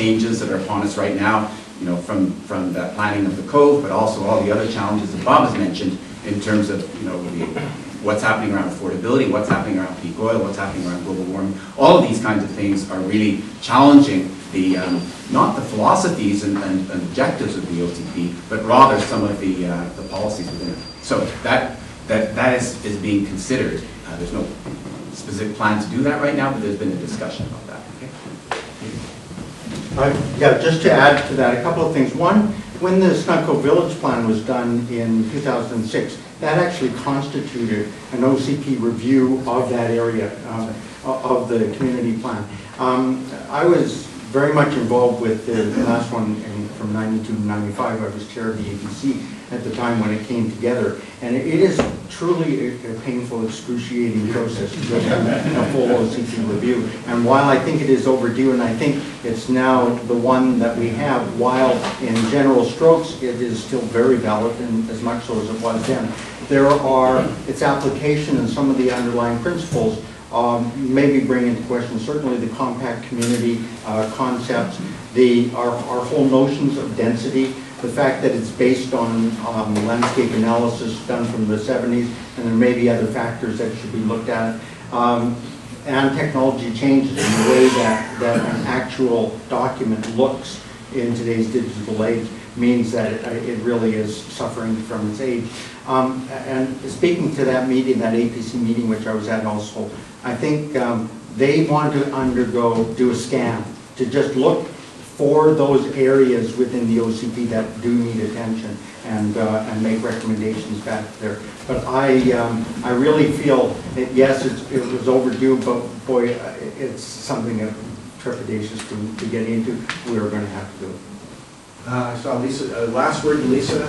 changes that are upon us right now, you know, from the planning of the cove, but also all the other challenges that Bob has mentioned in terms of, you know, what's happening around affordability, what's happening around peak oil, what's happening around global warming. All of these kinds of things are really challenging the, not the philosophies and objectives of the OCP, but rather some of the policies within it. So that is being considered. There's no specific plan to do that right now, but there's been a discussion about that. Okay? Yeah, just to add to that, a couple of things. One, when the Snug Cove Village Plan was done in 2006, that actually constituted an OCP review of that area, of the community plan. I was very much involved with the last one from 92 to 95. I was chair of the APC at the time when it came together. And it is truly a painful, excruciating process to go through a full OCP review. And while I think it is overdue, and I think it's now the one that we have, while in general strokes it is still very valid, and as much so as it was then, there are its application and some of the underlying principles maybe bring into question certainly the compact community concepts, our whole notions of density, the fact that it's based on landscape analysis done from the 70s, and there may be other factors that should be looked at, and technology changes in the way that an actual document looks in today's digital age means that it really is suffering from its age. And speaking to that meeting, that APC meeting which I was at also, I think they want to do a scan to just look for those areas within the OCP that do need attention and make recommendations back there. But I really feel that yes, it was overdue, but boy, it's something of trepidatious to get into. We're going to have to do it. So Lisa, last word to Lisa.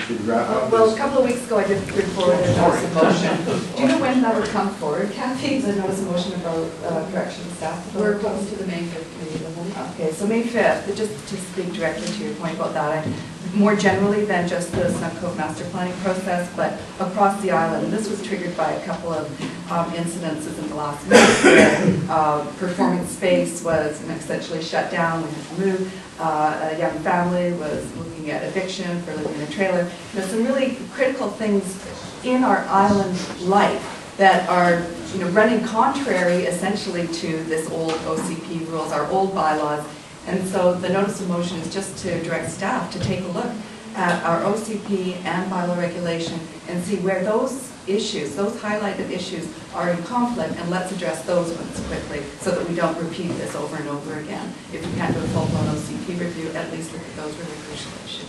Should wrap up well, this. a couple of weeks ago I did bring forward a notice of motion. Do you know when that would come forward, Kathy? The notice of motion about corrections staff? We're close to the May 5th committee level. Okay, so May 5th, but just to speak directly to your point about that, more generally than just the Snug Cove master planning process, but across the island. And this was triggered by a couple of incidences in the last month where performance space was essentially shut down. We had to move. A young family was looking at eviction for living in a trailer. There's some really critical things in our island life that are, you know, running contrary essentially to this old OCP rules, our old bylaws. And so the notice of motion is just to direct staff to take a look at our OCP and bylaw regulation and see where those issues, those highlighted issues are in conflict, and let's address those ones quickly so that we don't repeat this over and over again. If you can't do a full-blown OCP review, at least look at those really crucial issues.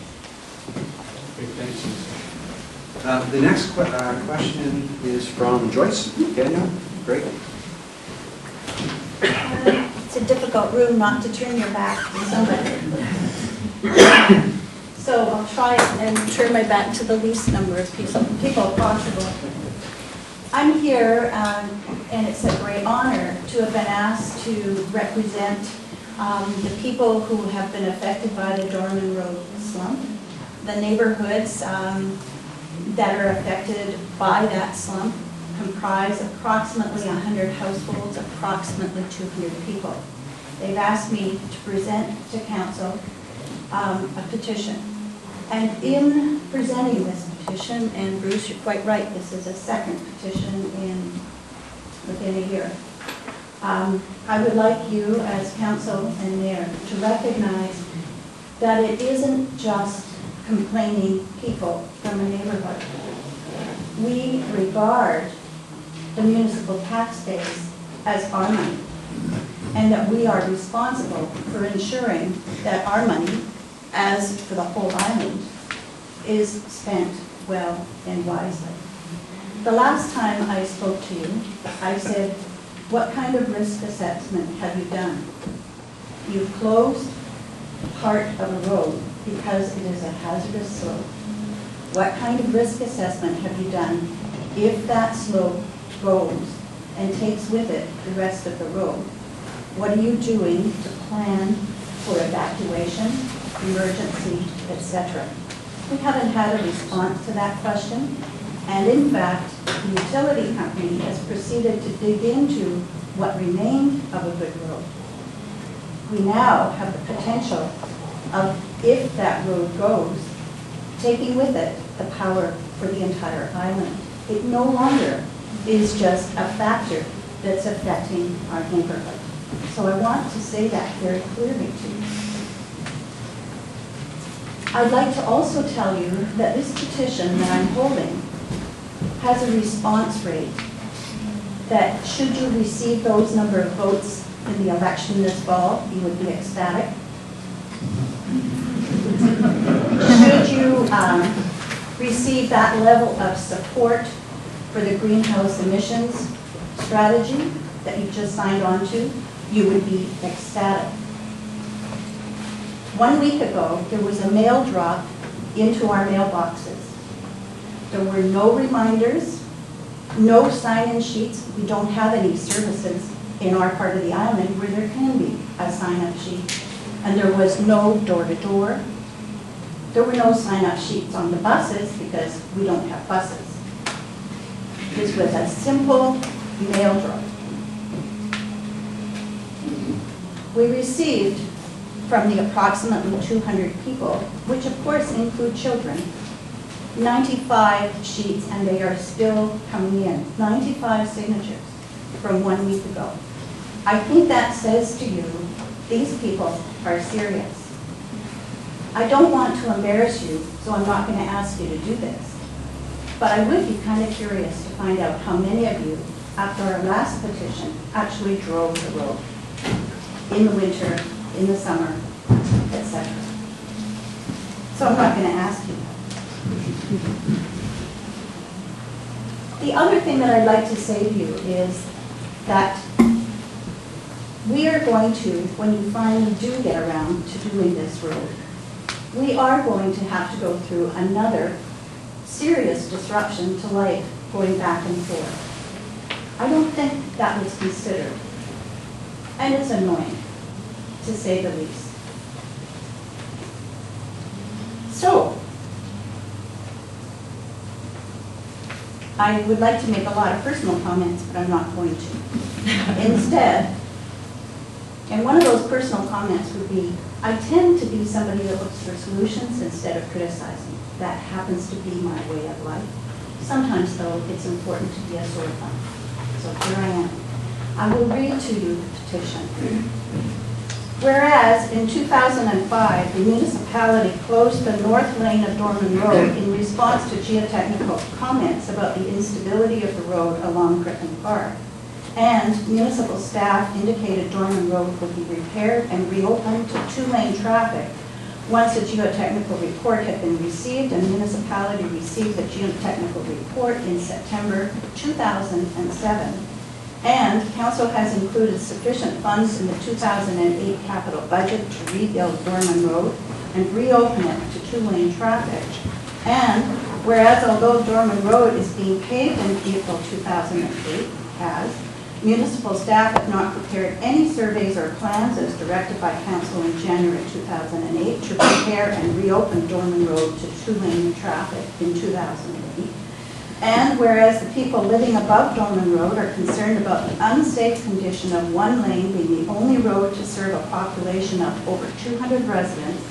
Thanks. The next question is from Joyce. Daniel, great. It's a difficult room not to turn your back to somebody. So I'll try and turn my back to the least number of people possible. I'm here, and it's a great honor to have been asked to represent the people who have been affected by the Dorman Road slump, the neighborhoods that are affected by that slump comprise approximately 100 households, approximately 200 people. They've asked me to present to council a petition. And in presenting this petition, and Bruce, you're quite right, this is a second petition within a year. I would like you as council and mayor to recognize that it isn't just complaining people from a neighborhood. We regard the municipal tax base as our money, and that we are responsible for ensuring that our money, as for the whole island, is spent well and wisely. The last time I spoke to you, I said, what kind of risk assessment have you done? You've closed part of a road because it is a hazardous slope. What kind of risk assessment have you done if that slope goes and takes with it the rest of the road? What are you doing to plan for evacuation, emergency, etc.? We haven't had a response to that question, and in fact, the utility company has proceeded to dig into what remained of a good road. we now have the potential of, if that road goes, taking with it the power for the entire island. It no longer is just a factor that's affecting our neighborhood. So I want to say that very clearly to you. I'd like to also tell you that this petition that I'm holding has a response rate that should you receive those number of votes in the election this fall, you would be ecstatic. Should you receive that level of support for the greenhouse emissions strategy that you just signed on to, you would be ecstatic. 1 week ago, there was a mail drop into our mailboxes. There were no reminders, no sign-in sheets. We don't have any services in our part of the island where there can be a sign-up sheet. And there was no door-to-door. There were no sign-up sheets on the buses because we don't have buses. This was a simple mail drop. We received from the approximately 200 people, which of course include children, 95 sheets, and they are still coming in. 95 signatures from 1 week ago. I think that says to you, these people are serious. I don't want to embarrass you, so I'm not going to ask you to do this. But I would be kind of curious to find out how many of you, after our last petition, actually drove the road in the winter, in the summer, etc. So I'm not going to ask you. The other thing that I'd like to say to you is that we are going to, when you finally do get around to doing this road, we are going to have to go through another serious disruption to life going back and forth. I don't think that was considered. And it's annoying, to say the least. So, I would like to make a lot of personal comments, but I'm not going to. Instead, and one of those personal comments would be, I tend to be somebody that looks for solutions instead of criticizing. That happens to be my way of life. Sometimes, though, it's important to be a sore thumb. So here I am. I will read to you the petition. Whereas in 2005, the municipality closed the north lane of Dorman Road in response to geotechnical comments about the instability of the road along Crippen Park. And municipal staff indicated Dorman Road would be repaired and reopened to two-lane traffic once a geotechnical report had been received, and the municipality received the geotechnical report in September 2007. And council has included sufficient funds in the 2008 capital budget to rebuild Dorman Road and reopen it to two-lane traffic. And whereas although Dorman Road is being paved in April 2008, municipal staff have not prepared any surveys or plans as directed by council in January 2008 to repair and reopen Dorman Road to two-lane traffic in 2008. And whereas the people living above Dorman Road are concerned about the unsafe condition of one lane being the only road to serve a population of over 200 residents,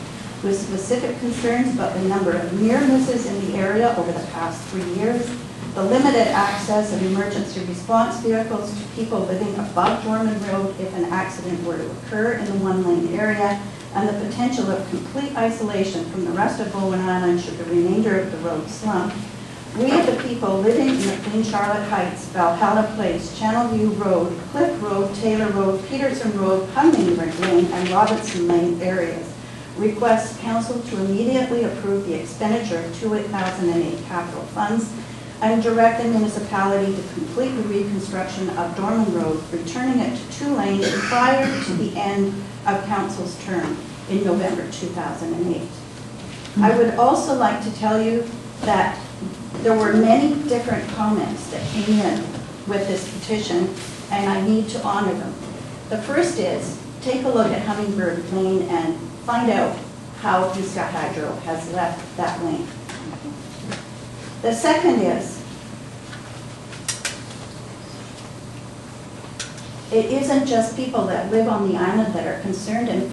with specific concerns about the number of near misses in the area over the past 3 years, the limited access of emergency response vehicles to people living above Dorman Road if an accident were to occur in the one-lane area, and the potential of complete isolation from the rest of Bowen Island should the remainder of the road slump, we, the people living in the Queen Charlotte Heights, Valhalla Place, Channelview Road, Cliff Road, Taylor Road, Peterson Road, Hummingbird Lane, and Robinson Lane areas, request council to immediately approve the expenditure of 2008 capital funds and direct the municipality to complete the reconstruction of Dorman Road, returning it to two lanes prior to the end of council's term in November 2008. I would also like to tell you that there were many different comments that came in with this petition, and I need to honor them. The first is, take a look at Hummingbird Lane and find out how Vista Hydro has left that lane. The second is, it isn't just people that live on the island that are concerned, and